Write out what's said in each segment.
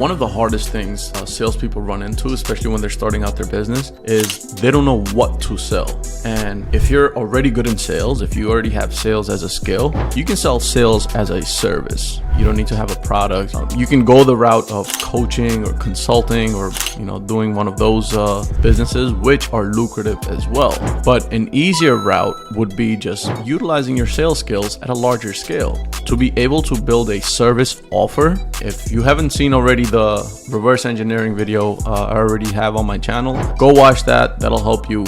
One of the hardest things salespeople run into, especially when they're starting out their business, is they don't know what to sell. And if you're already good in sales, if you already have sales as a skill, you can sell sales as a service. You don't need to have a product. You can go the route of coaching or consulting or doing one of those businesses, which are lucrative as well. But an easier route would be just utilizing your sales skills at a larger scale to be able to build a service offer. If you haven't seen already the reverse engineering video I already have on my channel, go watch that. That'll help you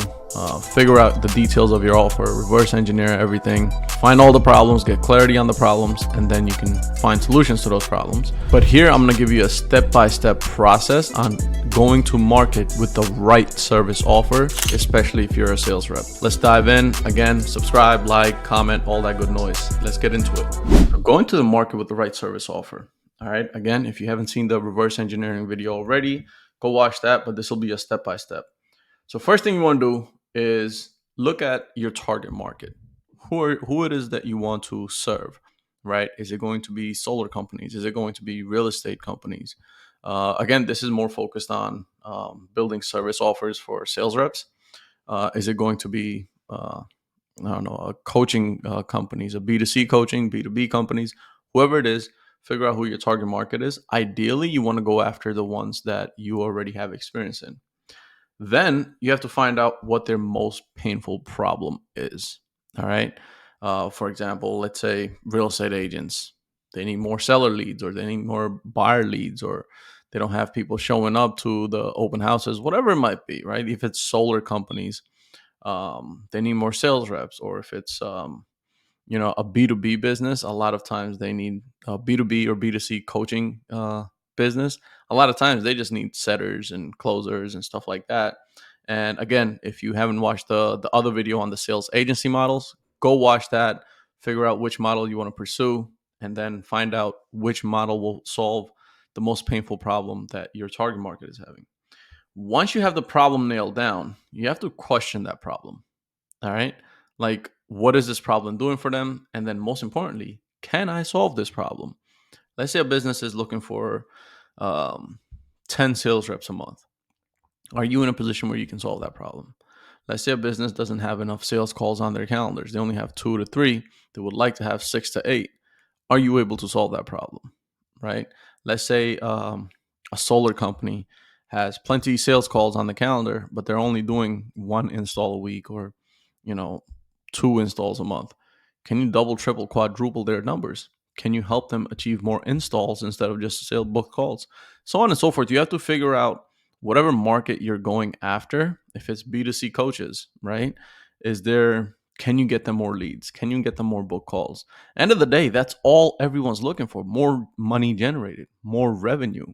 figure out the details of your offer, reverse engineer everything, find all the problems, get clarity on the problems, and then you can find solutions to those problems. But here I'm going to give you a step-by-step process on going to market with the right service offer, especially if you're a sales rep. Let's dive in. Again, subscribe, like, comment, all that good noise. Let's get into it. So going to the market with the right service offer. All right. Again, if you haven't seen the reverse engineering video already, go watch that, but this will be a step-by-step. So first thing you want to do is look at your target market. Who it is that you want to serve, right? Is it going to be solar companies? Is it going to be real estate companies? Again, this is more focused on building service offers for sales reps. Is it going to be, coaching companies, a B2C coaching, B2B companies, whoever it is, figure out who your target market is. Ideally, you want to go after the ones that you already have experience in. Then you have to find out what their most painful problem is. All right. For example, let's say real estate agents, they need more seller leads, or they need more buyer leads, or they don't have people showing up to the open houses, whatever it might be, right? If it's solar companies, they need more sales reps. Or if it's, a B2B business, a lot of times they need a B2B or B2C coaching business. A lot of times they just need setters and closers and stuff like that. And again, if you haven't watched the other video on the sales agency models, go watch that, figure out which model you want to pursue, and then find out which model will solve the most painful problem that your target market is having. Once you have the problem nailed down, you have to question that problem. All right. Like, what is this problem doing for them? And then most importantly, can I solve this problem? Let's say a business is looking for 10 sales reps a month. Are you in a position where you can solve that problem? Let's say a business doesn't have enough sales calls on their calendars. They only have 2 to 3. They would like to have 6 to 8. Are you able to solve that problem? Right? Let's say a solar company has plenty of sales calls on the calendar, but they're only doing 1 install a week, or 2 installs a month. Can you double, triple, quadruple their numbers? Can you help them achieve more installs instead of just sale book calls? So on and so forth. You have to figure out whatever market you're going after. If it's B2C coaches, right? Can you get them more leads? Can you get them more book calls? End of the day, that's all everyone's looking for. More money generated, more revenue,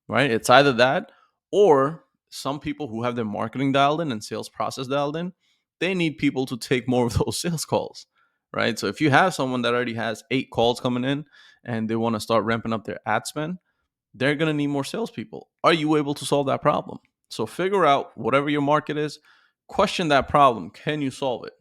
right? It's either that, or some people who have their marketing dialed in and sales process dialed in, they need people to take more of those sales calls, right? So if you have someone that already has 8 calls coming in and they want to start ramping up their ad spend, they're going to need more salespeople. Are you able to solve that problem? So figure out whatever your market is, question that problem. Can you solve it?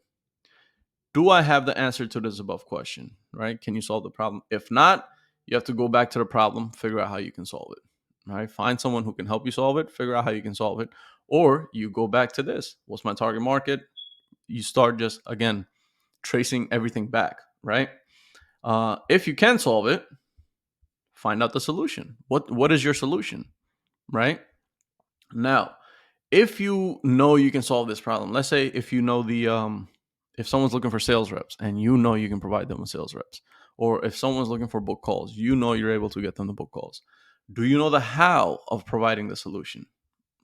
Do I have the answer to this above question, right? Can you solve the problem? If not, you have to go back to the problem, figure out how you can solve it, right? Find someone who can help you solve it, figure out how you can solve it. Or you go back to this. What's my target market? You start just, again, tracing everything back, right? If you can solve it, find out the solution. What is your solution, right? Now, if you know you can solve this problem, let's say if you know if someone's looking for sales reps and you know you can provide them with sales reps, or if someone's looking for book calls, you know you're able to get them the book calls. Do you know the how of providing the solution,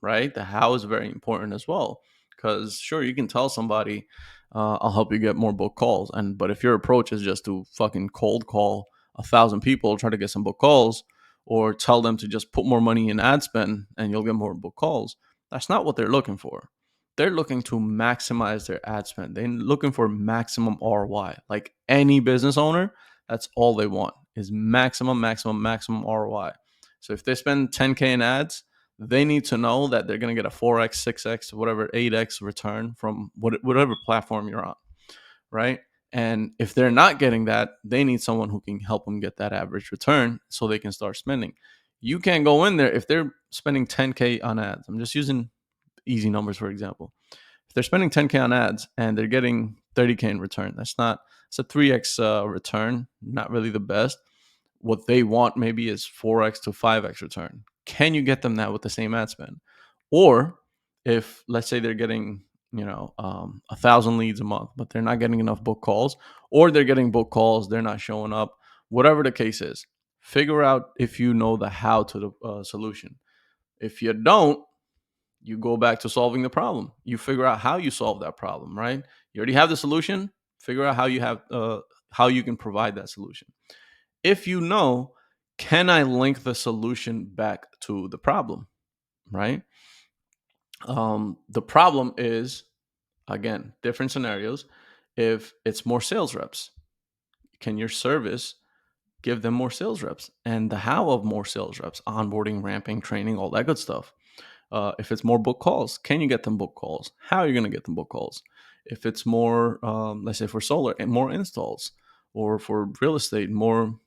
right? The how is very important as well, because sure, you can tell somebody, I'll help you get more book calls, but if your approach is just to fucking cold call 1,000 people, try to get some book calls, or tell them to just put more money in ad spend and you'll get more book calls, that's not what they're looking for. They're looking to maximize their ad spend. They're looking for maximum ROI. Like any business owner, that's all they want is maximum ROI. So if they spend 10K in ads, they need to know that they're going to get a 4x, 6x, whatever, 8x return from whatever platform you're on, right? And if they're not getting that, they need someone who can help them get that average return so they can start spending. You can't go in there if they're spending 10K on ads. I'm just using easy numbers, for example. If they're spending 10K on ads and they're getting 30K in return, it's a 3x return, not really the best. What they want maybe is 4x to 5x return. Can you get them that with the same ad spend? Or if, let's say, they're getting 1,000 leads a month, but they're not getting enough book calls, or they're getting book calls, they're not showing up, whatever the case is, figure out if you know the how to the solution. If you don't, you go back to solving the problem. You figure out how you solve that problem, right? You already have the solution. Figure out how you can provide that solution. If you know, can I link the solution back to the problem, right? The problem is, again, different scenarios. If it's more sales reps, can your service give them more sales reps? And the how of more sales reps: onboarding, ramping, training, all that good stuff. If it's more book calls, can you get them book calls? How are you going to get them book calls? If it's more, let's say for solar, and more installs, or for real estate, more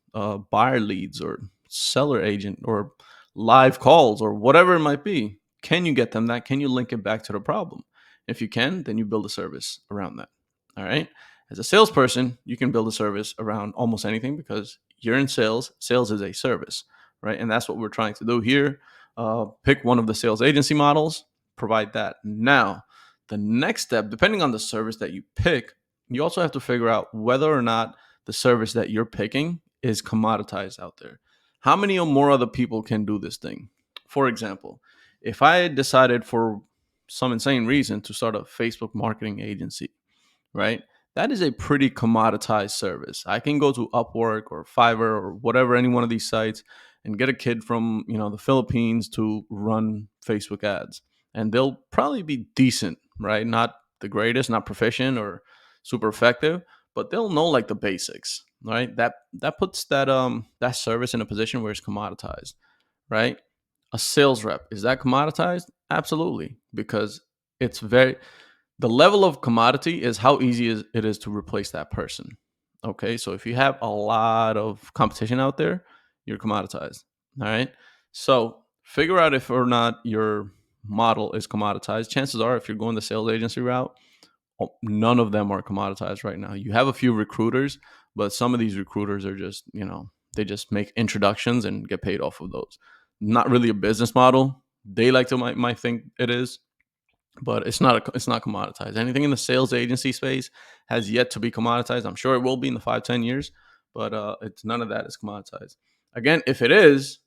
buyer leads or seller agent or live calls or whatever it might be, can you get them that? Can you link it back to the problem? If you can, then you build a service around that. All right. As a salesperson, you can build a service around almost anything because you're in sales. Sales is a service, right? And that's what we're trying to do here. Pick one of the sales agency models, provide that. Now, the next step, depending on the service that you pick, you also have to figure out whether or not the service that you're picking is commoditized out there. How many or more other people can do this thing? For example, if I decided for some insane reason to start a Facebook marketing agency, right? That is a pretty commoditized service. I can go to Upwork or Fiverr or whatever, any one of these sites, and get a kid from the Philippines to run Facebook ads, and they'll probably be decent, right? Not the greatest, not proficient or super effective, but they'll know like the basics, right? That puts that service in a position where it's commoditized, right? A sales rep, is that commoditized? Absolutely, because it's very the level of commodity is how easy it is to replace that person. Okay, so if you have a lot of competition out there, you're commoditized. All right, so figure out if or not your model is commoditized. Chances are, if you're going the sales agency route, none of them are commoditized right now. You have a few recruiters, but some of these recruiters are just, they just make introductions and get paid off of those. Not really a business model. They like to might think it is, but it's not commoditized. Anything in the sales agency space has yet to be commoditized. I'm sure it will be in the 5-10 years, but it's none of that is commoditized. Again, if it is,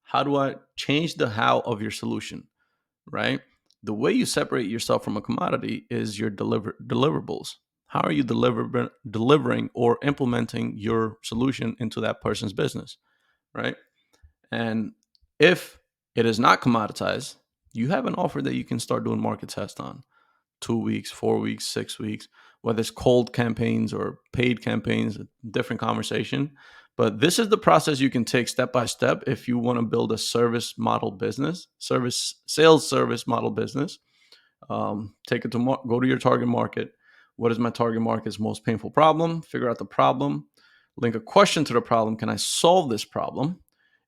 how do I change the how of your solution? Right, the way you separate yourself from a commodity is your deliverables. How are you delivering or implementing your solution into that person's business, right? And if it is not commoditized, you have an offer that you can start doing market test on. 2 weeks, 4 weeks, 6 weeks, whether it's cold campaigns or paid campaigns, a different conversation. But this is the process you can take step by step if you want to build a service model business, sales service model business. Take it to go to your target market. What is my target market's most painful problem? Figure out the problem. Link a question to the problem. Can I solve this problem?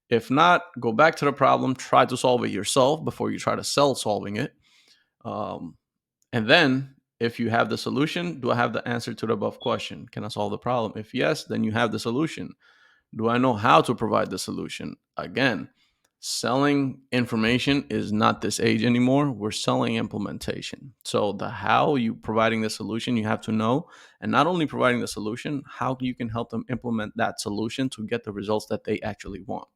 If not, go back to the problem. Try to solve it yourself before you try to sell solving it. Um, and then, if you have the solution, do I have the answer to the above question? Can I solve the problem? If yes, then you have the solution. Do I know how to provide the solution? Again, selling information is not this age anymore. We're selling implementation. So the how you providing the solution, you have to know, and not only providing the solution, how you can help them implement that solution to get the results that they actually want.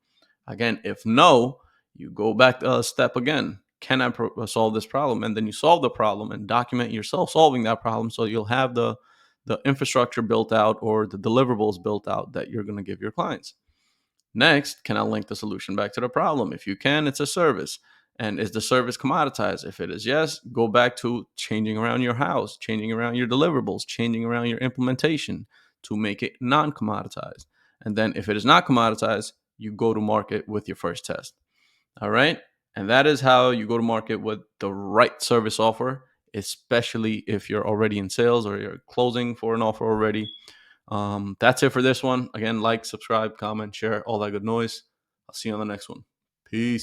Again, if no, you go back a step again. Can I solve this problem? And then you solve the problem and document yourself solving that problem, so you'll have the infrastructure built out or the deliverables built out that you're going to give your clients. Next, can I link the solution back to the problem? If you can, it's a service. And is the service commoditized? If it is yes, go back to changing around your house, changing around your deliverables, changing around your implementation to make it non commoditized. And then if it is not commoditized, you go to market with your first test. All right. And that is how you go to market with the right service offer, especially if you're already in sales or you're closing for an offer already. That's it for this one. Again, like, subscribe, comment, share, all that good noise. I'll see you on the next one. Peace.